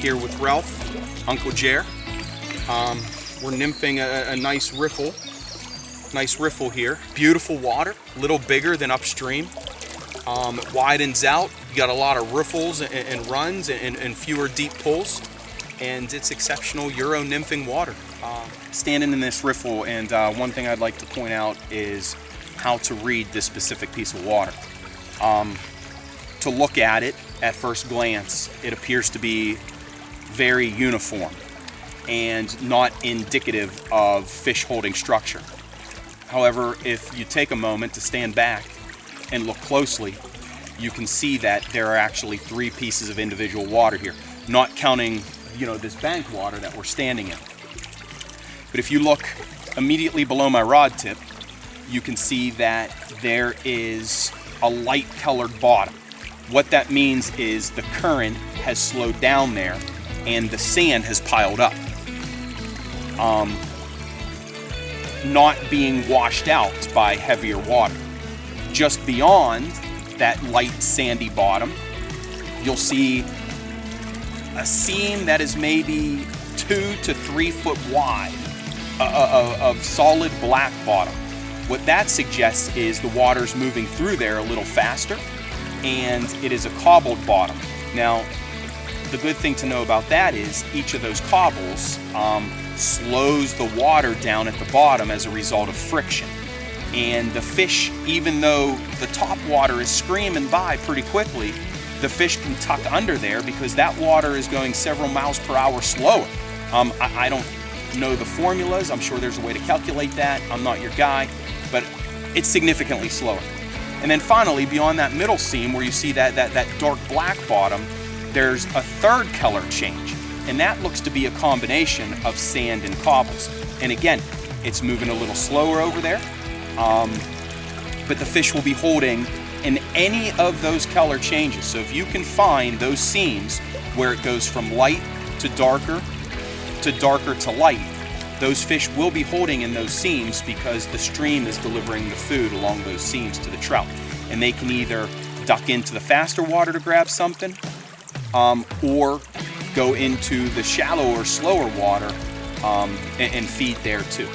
here with Ralph, Uncle Jer. We're nymphing a nice riffle. Nice riffle here. Beautiful water, a little bigger than upstream. It widens out. You got a lot of riffles and runs and fewer deep pulls. And it's exceptional Euro nymphing water. Standing in this riffle, and one thing I'd like to point out is how to read this specific piece of water. To look at it at first glance, it appears to be very uniform and not indicative of fish holding structure. However, if you take a moment to stand back and look closely, you can see that there are actually 3 pieces of individual water here, not counting, this bank water that we're standing in. But if you look immediately below my rod tip, you can see that there is a light colored bottom. What that means is the current has slowed down there and the sand has piled up, not being washed out by heavier water. Just beyond that light sandy bottom, you'll see a seam that is maybe 2 to 3 foot wide of solid black bottom. What that suggests is the water's moving through there a little faster, and it is a cobbled bottom. Now, the good thing to know about that is each of those cobbles slows the water down at the bottom as a result of friction. And the fish, even though the top water is screaming by pretty quickly, the fish can tuck under there because that water is going several miles per hour slower. I don't know the formulas. I'm sure there's a way to calculate that. I'm not your guy, but it's significantly slower. And then finally, beyond that middle seam where you see that dark black bottom, there's a third color change. And that looks to be a combination of sand and cobbles. And again, it's moving a little slower over there, but the fish will be holding in any of those color changes. So if you can find those seams where it goes from light to darker to light, those fish will be holding in those seams because the stream is delivering the food along those seams to the trout. And they can either duck into the faster water to grab something, or go into the shallower, slower water and feed there too.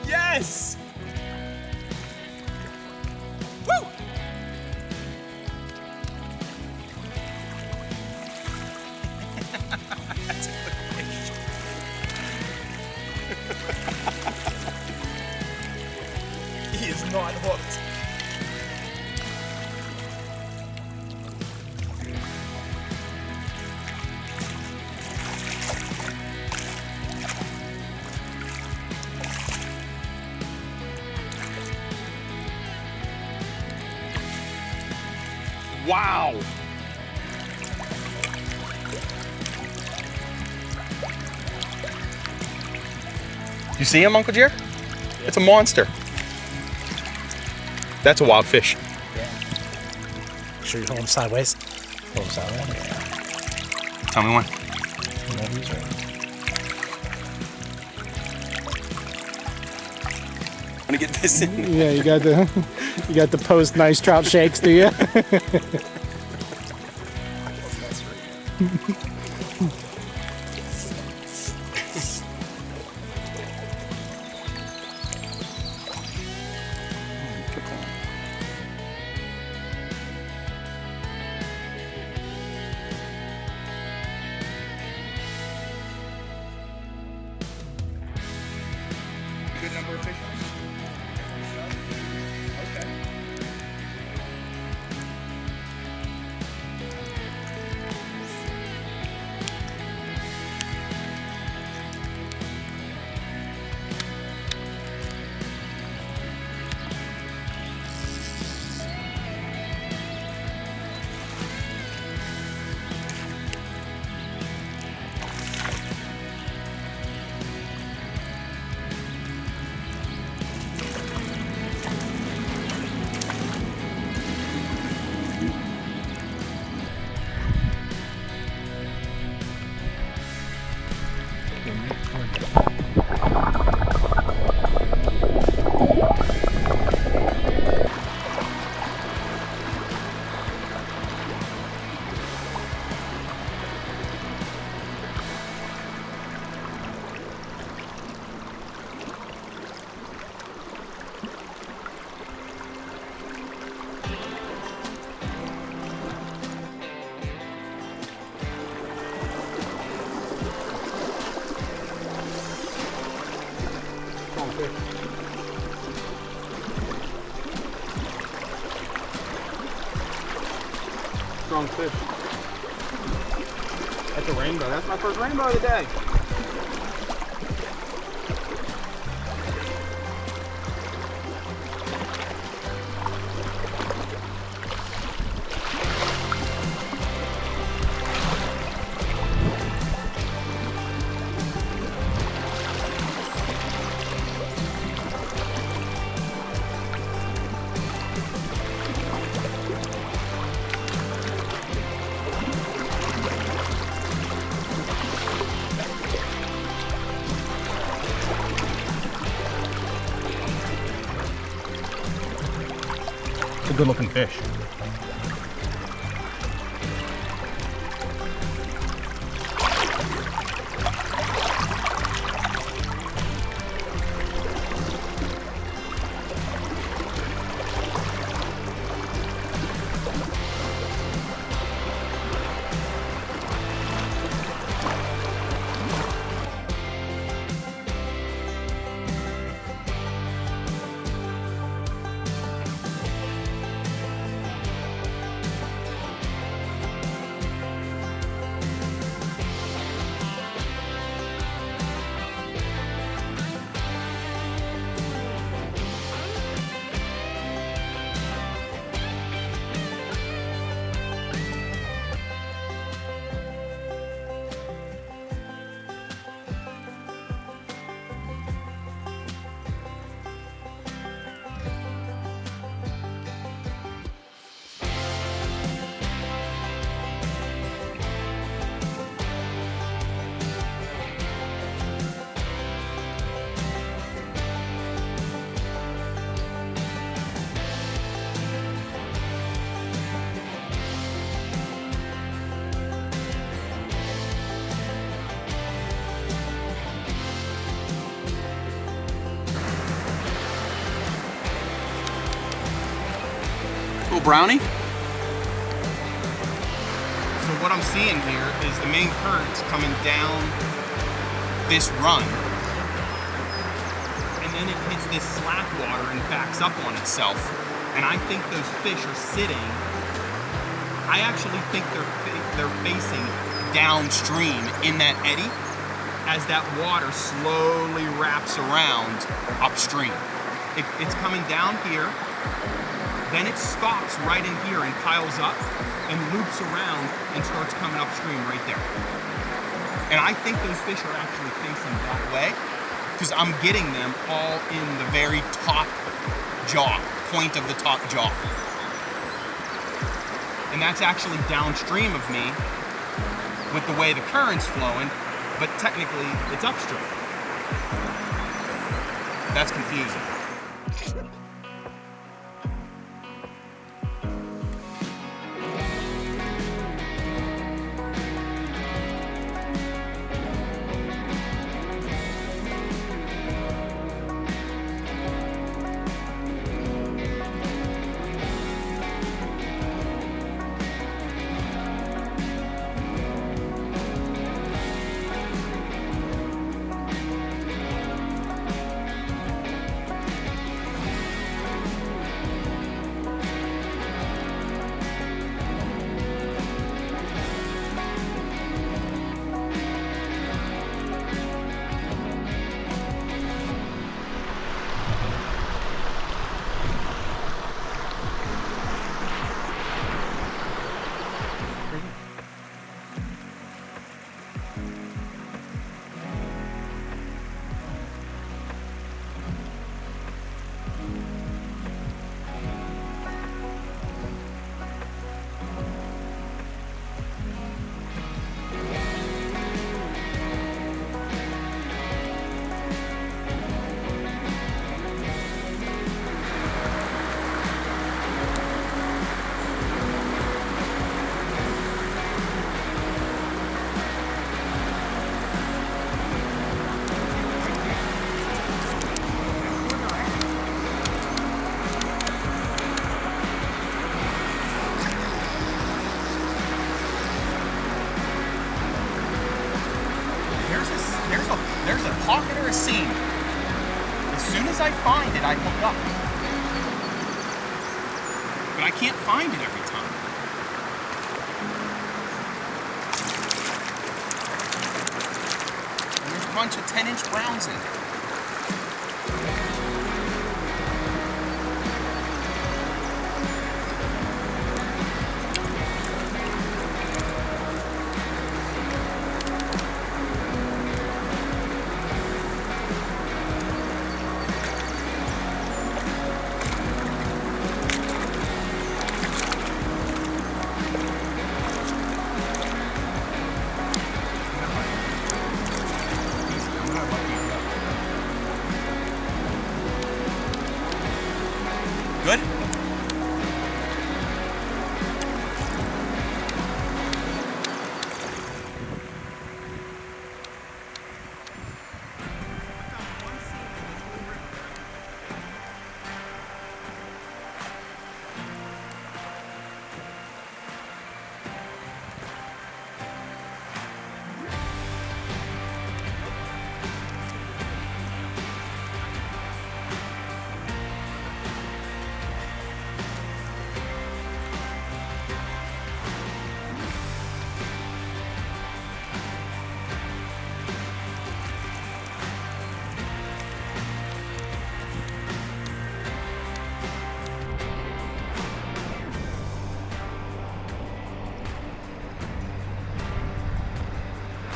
Yes! Woo! That's a good fish. He is not hooked. Wow! You see him, Uncle Jer? Yeah. It's a monster. That's a wild fish. Yeah. Make sure you hold him sideways. Hold him sideways. Yeah. Tell me when. Whenever he's ready. gonna get this in. Yeah, you got the post nice trout shakes, do you? Good number of fish. Okay. Strong fish. That's a rainbow. That's my first rainbow of the day. It's a good looking fish. Little brownie. So what I'm seeing here is the main current's coming down this run, and then it hits this slack water and backs up on itself. And I think those fish are sitting. I actually think they're facing downstream in that eddy as that water slowly wraps around upstream. It's coming down here. Then it stops right in here and piles up and loops around and starts coming upstream right there. And I think those fish are actually facing that way because I'm getting them all in the very top jaw, point of the top jaw. And that's actually downstream of me with the way the current's flowing, but technically it's upstream. That's confusing. There's a pocket or a seam. As soon as I find it, I hook up. But I can't find it every time. And there's a bunch of 10-inch browns in it. Good?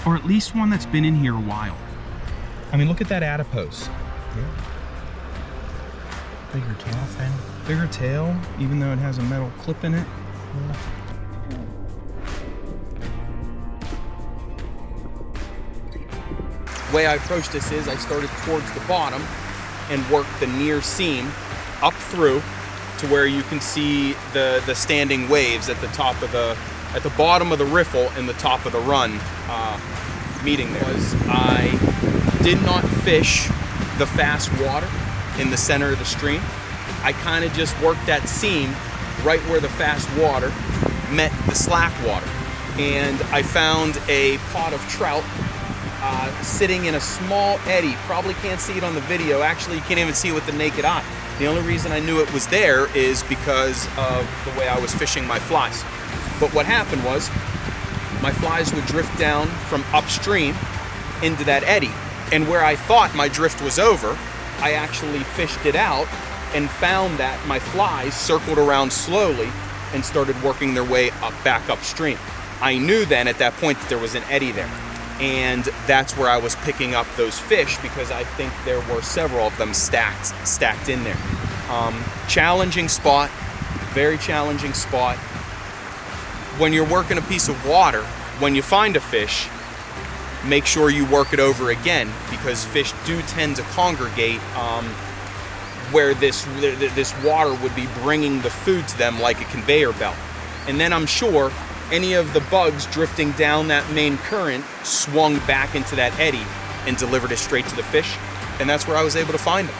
Or at least one that's been in here a while. I mean, look at that adipose. Yeah. Bigger tail fin. Bigger tail, even though it has a metal clip in it. The way I approached this is I started towards the bottom and worked the near seam up through to where you can see the standing waves at the top of at the bottom of the riffle and the top of the run meeting there. I did not fish the fast water in the center of the stream. I kind of just worked that seam right where the fast water met the slack water. And I found a pot of trout sitting in a small eddy. Probably can't see it on the video. Actually, you can't even see it with the naked eye. The only reason I knew it was there is because of the way I was fishing my flies. But what happened was, my flies would drift down from upstream into that eddy. And where I thought my drift was over, I actually fished it out and found that my flies circled around slowly and started working their way back upstream. I knew then at that point that there was an eddy there. And that's where I was picking up those fish because I think there were several of them stacked in there. Challenging spot, very challenging spot. When you're working a piece of water, when you find a fish, make sure you work it over again because fish do tend to congregate where this water would be bringing the food to them like a conveyor belt. And then I'm sure any of the bugs drifting down that main current swung back into that eddy and delivered it straight to the fish. And that's where I was able to find them.